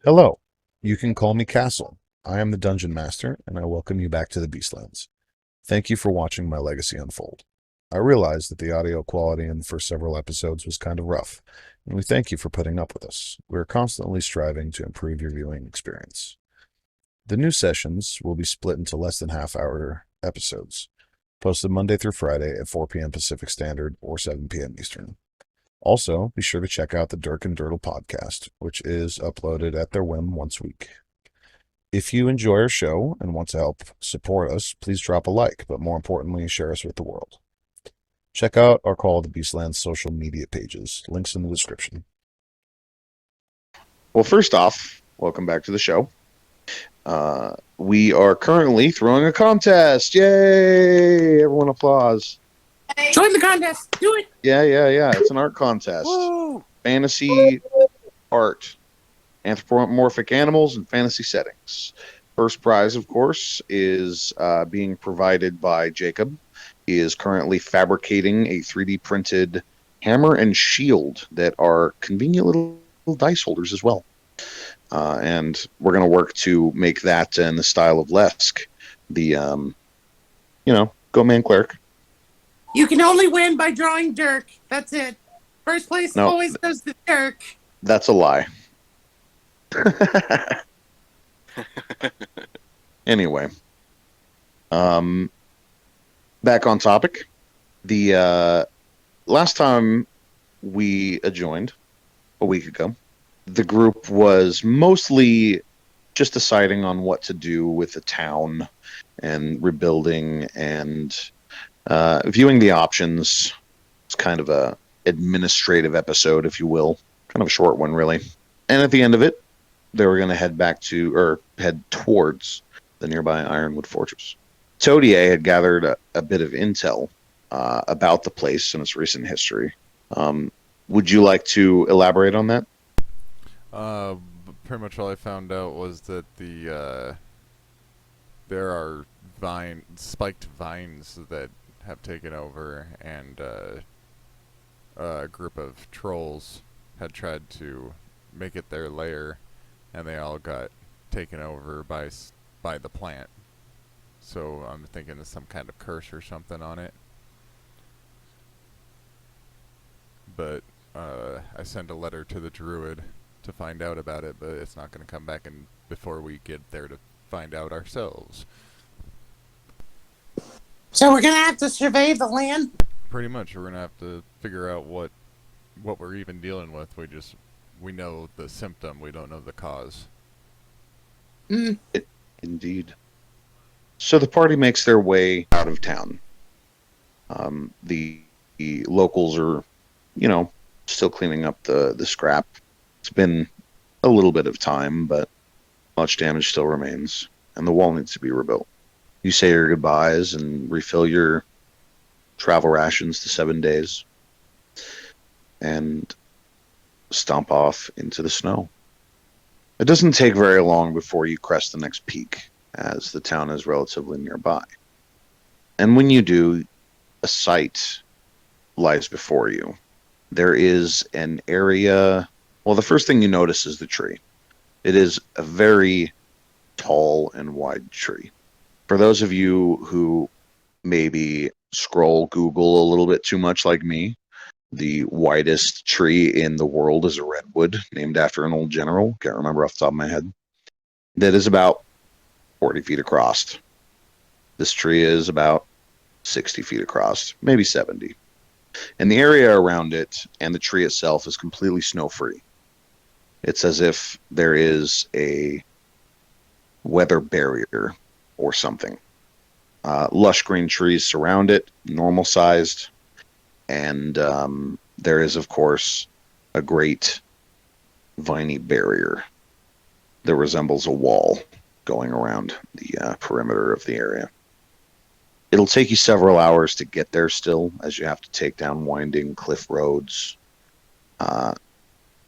Hello, you can call me Castle. I am the Dungeon Master, and I welcome you back to the Beastlands. Thank you for watching my legacy unfold. I realize that the audio quality in the first several episodes was kind of rough, and we thank you for putting up with us. We are constantly striving to improve your viewing experience. The new sessions will be split into less than half-hour episodes, posted Monday through Friday at 4 p.m. Pacific Standard or 7 p.m. Eastern. Also, be sure to check out the Dirk and Dirtle podcast, which is uploaded at their whim once a week. If you enjoy our show and want to help support us, please drop a like, but more importantly, share us with the world. Check out our Call of the Beastlands social media pages. Links in the description. Well, first off, welcome back to the show. We are currently throwing a contest. Yay! Everyone applause. Join the contest. Do it. Yeah. It's an art contest. Woo. Fantasy art. Anthropomorphic animals and fantasy settings. First prize, of course, is being provided by Jacob. He is currently fabricating a 3D printed hammer and shield that are convenient little dice holders as well. And we're going to work to make that in the style of Lesk. The, Go Man Cleric. You can only win by drawing Dirk. That's it. First place always goes to Dirk. That's a lie. Anyway. Back on topic. The last time we adjoined, a week ago, the group was mostly just deciding on what to do with the town and rebuilding and viewing the options. It's kind of a administrative episode, if you will. Kind of a short one, really. And at the end of it, they were going to head towards the nearby Ironwood Fortress. Todier had gathered a bit of intel about the place and its recent history. Would you like to elaborate on that? Pretty much all I found out was that there are spiked vines that have taken over, and a group of trolls had tried to make it their lair, and they all got taken over by the plant. So I'm thinking there's some kind of curse or something on it. But I sent a letter to the druid to find out about it, but it's not going to come back before we get there to find out ourselves. So we're going to have to survey the land? Pretty much, we're going to have to figure out what we're even dealing with. We know the symptom, we don't know the cause. Indeed. So the party makes their way out of town. The locals are, still cleaning up the scrap. It's been a little bit of time, but much damage still remains, and the wall needs to be rebuilt. You say your goodbyes and refill your travel rations to 7 days, and stomp off into the snow. It doesn't take very long before you crest the next peak, as the town is relatively nearby. And when you do, a sight lies before you. There is an area. Well, the first thing you notice is the tree. It is a very tall and wide tree. For those of you who maybe scroll Google a little bit too much like me, the widest tree in the world is a redwood, named after an old general. Can't remember off the top of my head. That is about 40 feet across. This tree is about 60 feet across, maybe 70. And the area around it and the tree itself is completely snow-free. It's as if there is a weather barrier or something. Lush green trees surround it, normal-sized, and there is, of course, a great viney barrier that resembles a wall going around the perimeter of the area. It'll take you several hours to get there still, as you have to take down winding cliff roads.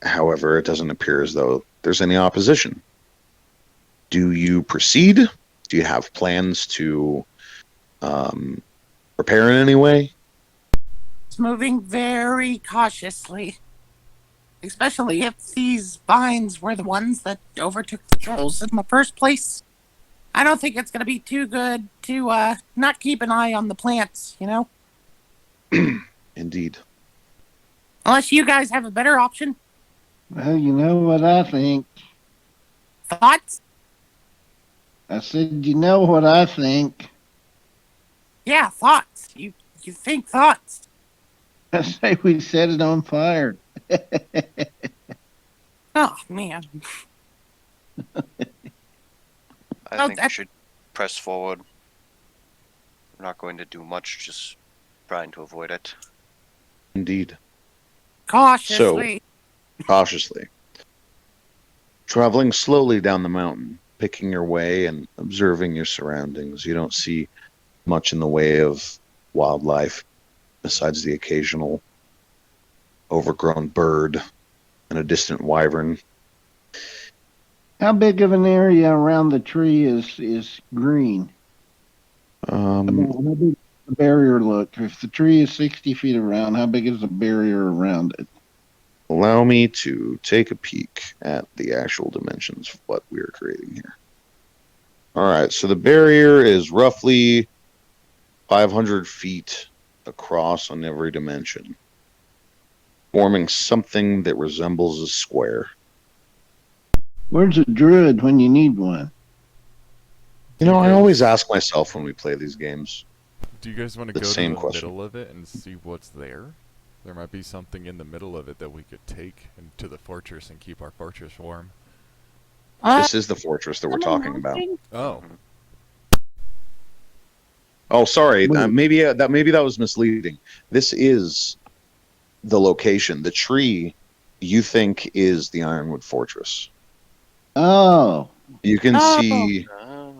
However, it doesn't appear as though there's any opposition. Do you proceed? Do you have plans to prepare in any way? It's moving very cautiously. Especially if these vines were the ones that overtook the trolls in the first place. I don't think it's going to be too good to not keep an eye on the plants, you know? Indeed. Unless you guys have a better option. Well, you know what I think. Thoughts? I said, you know what I think. Yeah, thoughts. You think thoughts. I say we set it on fire. Oh, man. I think we should press forward. We're not going to do much, just trying to avoid it. Indeed. Cautiously. Cautiously. Traveling slowly down the mountain, picking your way and observing your surroundings. You don't see much in the way of wildlife besides the occasional overgrown bird and a distant wyvern. How big of an area around the tree is green? How big does the barrier look? If the tree is 60 feet around, how big is the barrier around it? Allow me to take a peek at the actual dimensions of what we are creating here. All right, so the barrier is roughly 500 feet across on every dimension, forming something that resembles a square. Where's a druid when you need one? You know, I always ask myself when we play these games. Do you guys want to The go to same the question. middle of it and see what's there? There might be something in the middle of it that we could take into the fortress and keep our fortress warm. This is the fortress that we're talking about. Oh. Oh, sorry. Wait. Maybe that was misleading. This is the location. The tree you think is the Ironwood Fortress. Oh, You can Oh. see. Oh.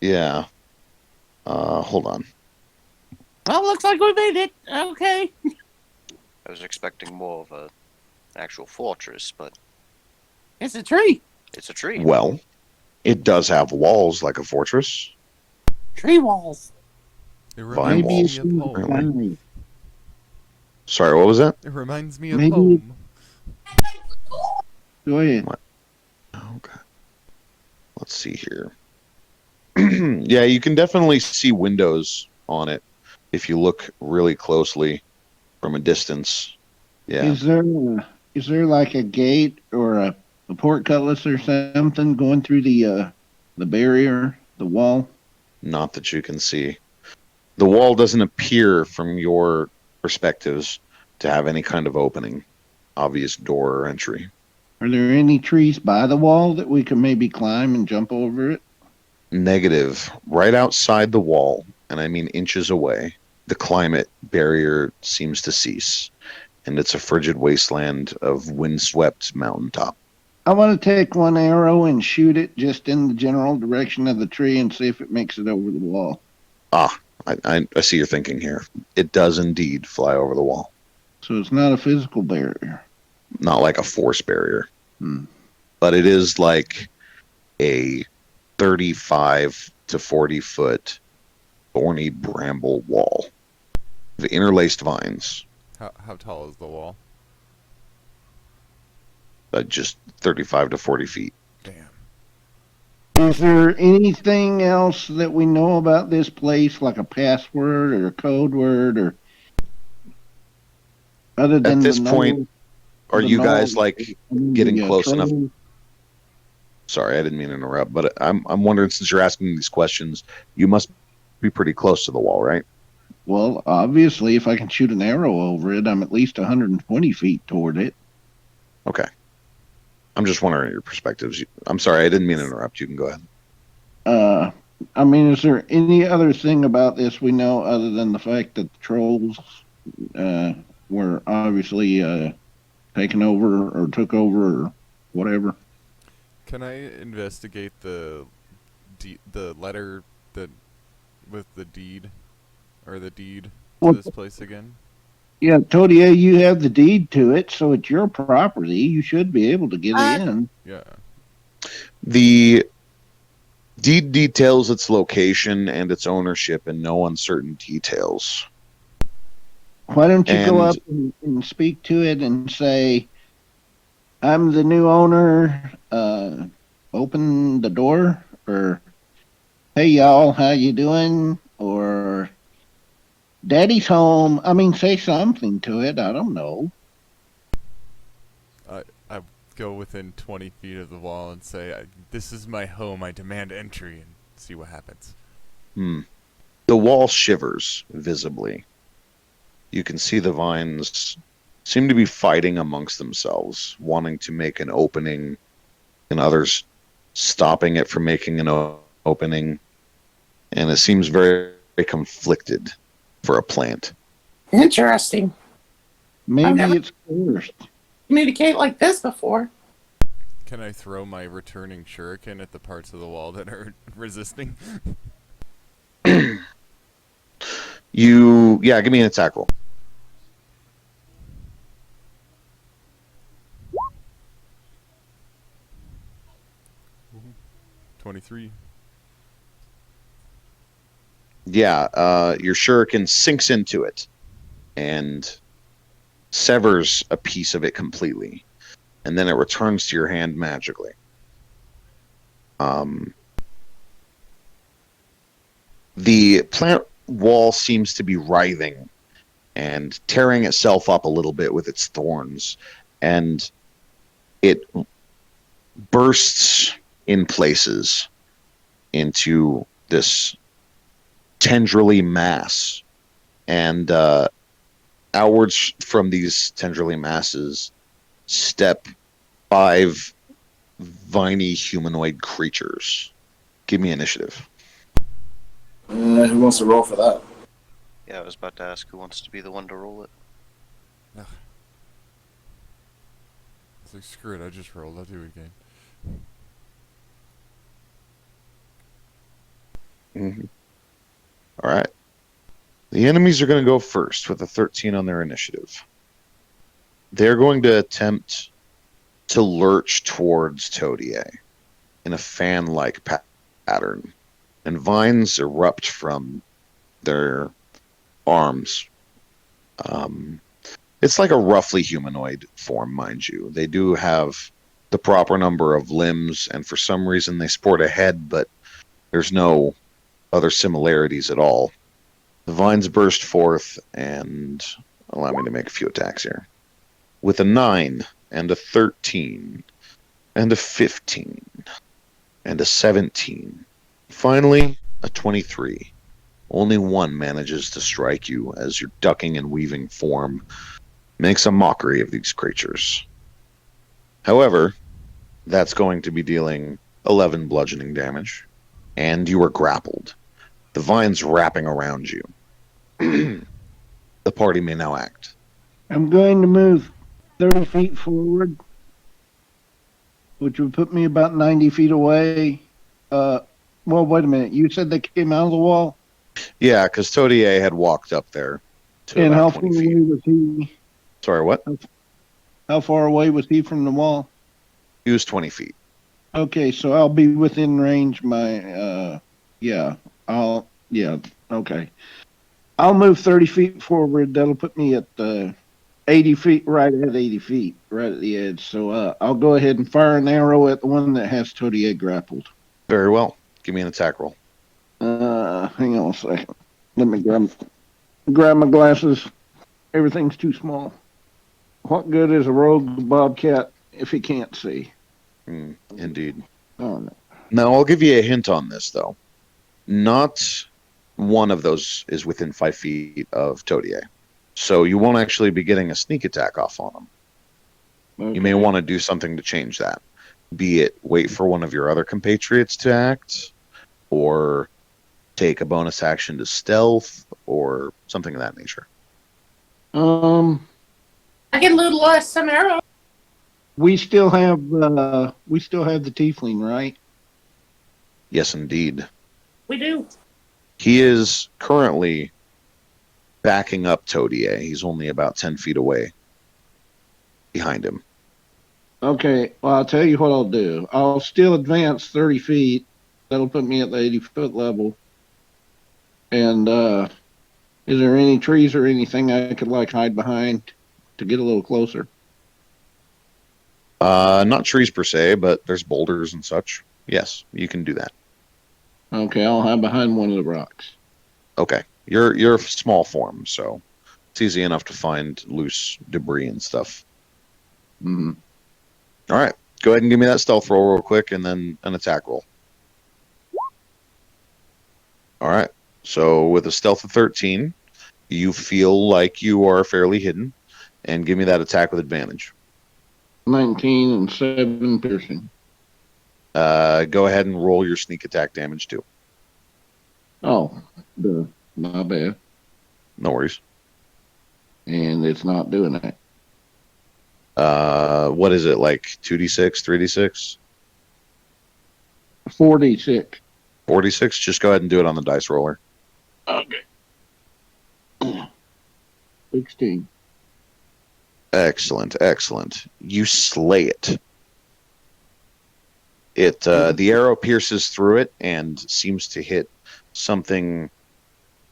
Yeah. Hold on. Well, looks like we made it. Okay. I was expecting more of an actual fortress, but It's a tree. it's a tree. Well, it does have walls like a fortress. Tree walls. It Vine maybe reminds it's me in of the Apparently. home. vine. Sorry, what was that? It reminds me of Maybe- home. Go ahead. Okay. Let's see here. Yeah, you can definitely see windows on it if you look really closely from a distance. Yeah. Is there like a gate or a portcullis or something going through the barrier, the wall? Not that you can see. The wall doesn't appear from your perspectives to have any kind of opening, obvious door or entry. Are there any trees by the wall that we can maybe climb and jump over it? Negative. Right outside the wall, and I mean inches away, the climate barrier seems to cease, and it's a frigid wasteland of windswept mountaintop. I want to take one arrow and shoot it just in the general direction of the tree and see if it makes it over the wall. I see your thinking here. It does indeed fly over the wall. So it's not a physical barrier. Not like a force barrier, Hmm. but it is like a 35 to 40 foot thorny bramble wall with interlaced vines, How tall is the wall? just 35 to 40 feet. Damn. Is there anything else that we know about this place, like a password or a code word, or other than At this the point, knoll- are the you knoll- guys like getting the, close enough? trolls? Sorry, I didn't mean to interrupt, but I'm wondering, since you're asking these questions, you must be pretty close to the wall, right? Well, obviously, if I can shoot an arrow over it, I'm at least 120 feet toward it. Okay. I'm just wondering your perspectives. I'm sorry, I didn't mean to interrupt. You can go ahead. I mean, is there any other thing about this we know other than the fact that the trolls were obviously taken over or took over or whatever? Can I investigate the letter that with the deed or the deed to Well- this place again? Yeah, Todier, you have the deed to it, so it's your property. You should be able to get in. Yeah. The deed details its location and its ownership in no uncertain details. Why don't you go And up and speak to it and say, "I'm the new owner. Open the door," or "Hey y'all, how you doing?" or "Daddy's home." I mean, say something to it. I don't know. I go within 20 feet of the wall and say, "This is my home. I demand entry," and see what happens. the wall shivers visibly. You can see the vines seem to be fighting amongst themselves, wanting to make an opening, and others stopping it from making an opening. And it seems very, very conflicted for a plant. Interesting. I've Maybe never it's cursed. communicate like this before. Can I throw my returning shuriken at the parts of the wall that are resisting? Give me an attack roll. 23. Your shuriken sinks into it and severs a piece of it completely, and then it returns to your hand magically. The plant wall seems to be writhing and tearing itself up a little bit with its thorns, and it bursts in places into this tendrily mass, and outwards from these tendrily masses step 5 viney humanoid creatures. Give me initiative. Who wants to roll for that? Yeah, I was about to ask who wants to be the one to roll it. It's like, screw it, I just rolled. I'll do it again. All right. The enemies are going to go first with a 13 on their initiative. They're going to attempt to lurch towards Todier in a fan-like pattern, and vines erupt from their arms. It's like a roughly humanoid form, mind you. They do have the proper number of limbs, and for some reason they sport a head, but there's no other similarities at all. The vines burst forth and allow me to make a few attacks here. With a 9 and a 13 and a 15 and a 17. Finally, a 23. Only one manages to strike you as your ducking and weaving form makes a mockery of these creatures. However, that's going to be dealing 11 bludgeoning damage, and you are grappled. The vines wrapping around you. The party may now act. I'm going to move 30 feet forward, which would put me about 90 feet away. Well, wait a minute. You said they came out of the wall? Yeah, because Todier had walked up there to And how about far 20 away feet. was he? Sorry, what? How far away was he from the wall? He was 20 feet. Okay, so I'll be within range. Okay. I'll move 30 feet forward. That'll put me at 80 feet, right at 80 feet, right at the edge. So I'll go ahead and fire an arrow at the one that has Todier grappled. Very well. Give me an attack roll. Hang on a second. Let me grab my glasses. Everything's too small. What good is a rogue bobcat if he can't see? Indeed. Oh, no. Now, I'll give you a hint on this, though. Not one of those is within 5 feet of Todier. So you won't actually be getting a sneak attack off on them. Okay. You may want to do something to change that. Be it wait for one of your other compatriots to act, or take a bonus action to stealth, or something of that nature. I can loot some arrows. We still have the tiefling, right? Yes, indeed. We do. He is currently backing up Todier. He's only about 10 feet away behind him. Okay, well, I'll tell you what I'll do. I'll still advance 30 feet. That'll put me at the 80-foot level. And Is there any trees or anything I could like hide behind to get a little closer? Not trees per se, but there's boulders and such. Yes, you can do that. Okay, I'll hide behind one of the rocks. Okay, you're a small form, so it's easy enough to find loose debris and stuff. Mm-hmm. All right, go ahead and give me that stealth roll real quick, and then an attack roll. All right, so with a stealth of 13, you feel like you are fairly hidden, and give me that attack with advantage. 19 and 7 piercing. Go ahead and roll your sneak attack damage too. Oh, my bad. No worries. And it's not doing it. What is it, like 2d6, 3d6? 46. 46? Just go ahead and do it on the dice roller. Okay. 16. Excellent, excellent. You slay it. The arrow pierces through it and seems to hit something,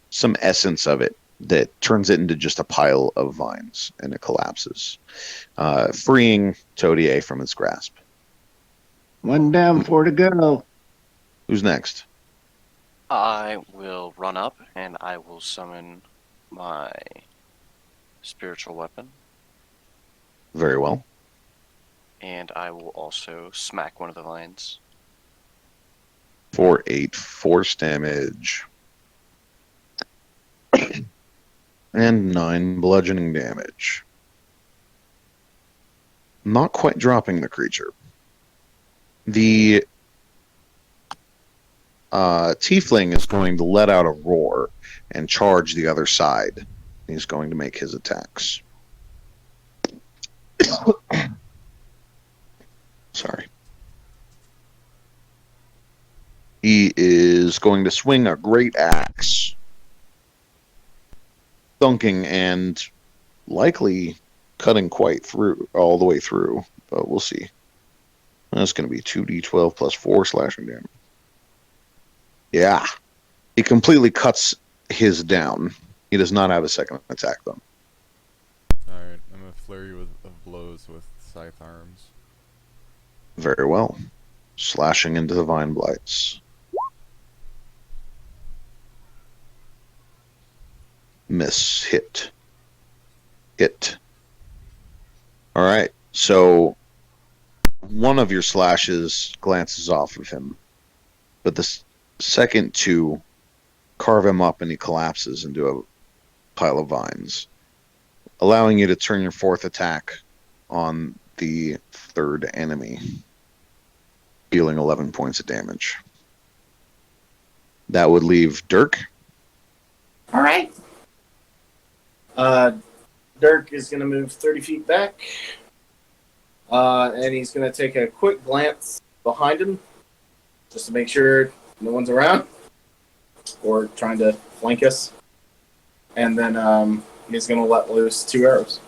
some essence of it that turns it into just a pile of vines, and it collapses, freeing Todier from its grasp. One down, 4 to go. Who's next? I will run up and I will summon my spiritual weapon. Very well. And I will also smack one of the vines. For 8 force damage. And 9 bludgeoning damage. Not quite dropping the creature. The tiefling is going to let out a roar and charge the other side. He's going to make his attacks. Sorry. He is going to swing a great axe, thunking and likely cutting quite through, all the way through, but we'll see. That's going to be 2d12 plus 4 slashing damage. Yeah. He completely cuts his down. He does not have a second attack, though. Alright, I'm going to flurry of blows with scythe arms. Very well. Slashing into the vine blights. Miss. Hit. Hit. Alright, so one of your slashes glances off of him, but the second two carve him up and he collapses into a pile of vines, allowing you to turn your fourth attack on the third enemy, dealing 11 points of damage. That would leave Dirk. All right. Dirk is going to move 30 feet back, and he's going to take a quick glance behind him just to make sure no one's around or trying to flank us. And then he's going to let loose 2 arrows.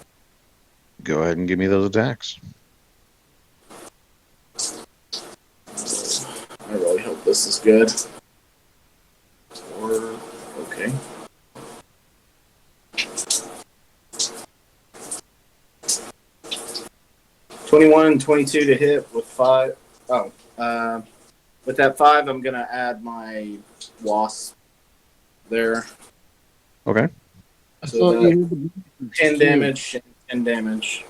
Go ahead and give me those attacks. I really hope this is good. Okay. $21 and 22 to hit with 5. With that 5, I'm gonna add my wasp there. Okay. So 10 damage and 10 damage.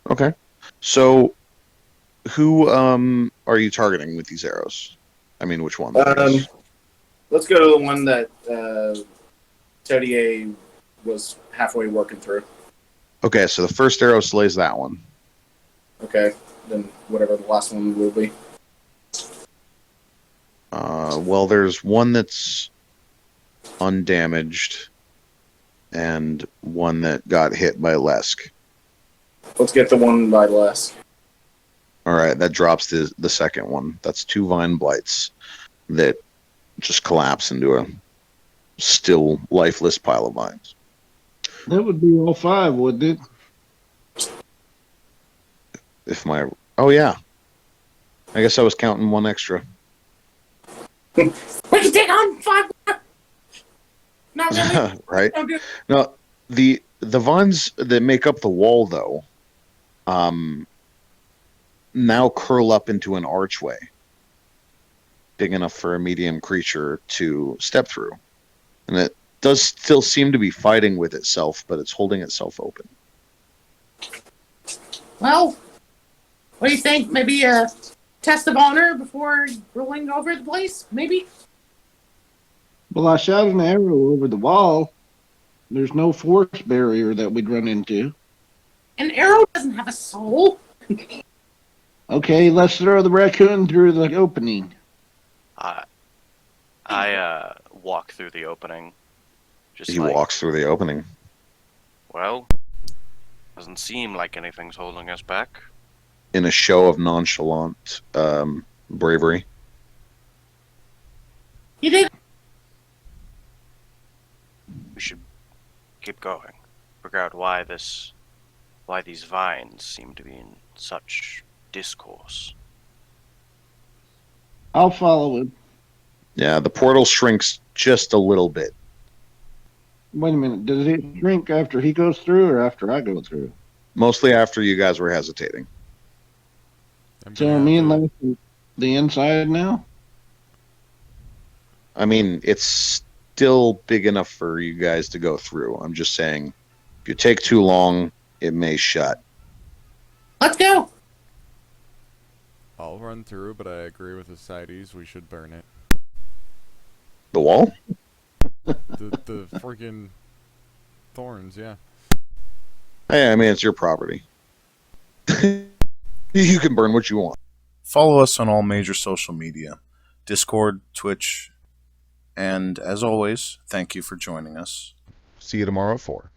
Okay. So, who are you targeting with these arrows? I mean, which one? Let's go to the one that Todier was halfway working through. Okay, so the first arrow slays that one. Okay, then whatever the last one will be. Well, there's one that's undamaged and one that got hit by Lesk. Let's get the one by Lesk. All right, that drops the second one. That's 2 vine blights that just collapse into a still lifeless pile of vines. That would be all 5, wouldn't it? Oh yeah, I guess I was counting one extra. We can take on 5 more. Not really. Right? Don't do it. No, the vines that make up the wall, though, now curl up into an archway big enough for a medium creature to step through, and it does still seem to be fighting with itself, but it's holding itself open. Well, what do you think? Maybe a test of honor before rolling over the place? Maybe? Well, I shot an arrow over the wall. There's no force barrier that we'd run into. An arrow doesn't have a soul. Okay, let's throw the raccoon through the opening. I walk through the opening. Just He like, walks through the opening. well, doesn't seem like anything's holding us back. In a show of nonchalant bravery. You did. We should keep going. Figure out why these vines seem to be in such discourse. I'll follow it. Yeah, the portal shrinks just a little bit. Wait a minute. Does it shrink after he goes through or after I go through? Mostly after you guys were hesitating. So are me and Lance the inside now? I mean, it's still big enough for you guys to go through. I'm just saying, if you take too long, it may shut. Let's go. I'll run through, but I agree with the Ascites. We should burn it. The wall? The freaking thorns, yeah. Hey, I mean, it's your property. You can burn what you want. Follow us on all major social media, Discord, Twitch, and as always, thank you for joining us. See you tomorrow at 4.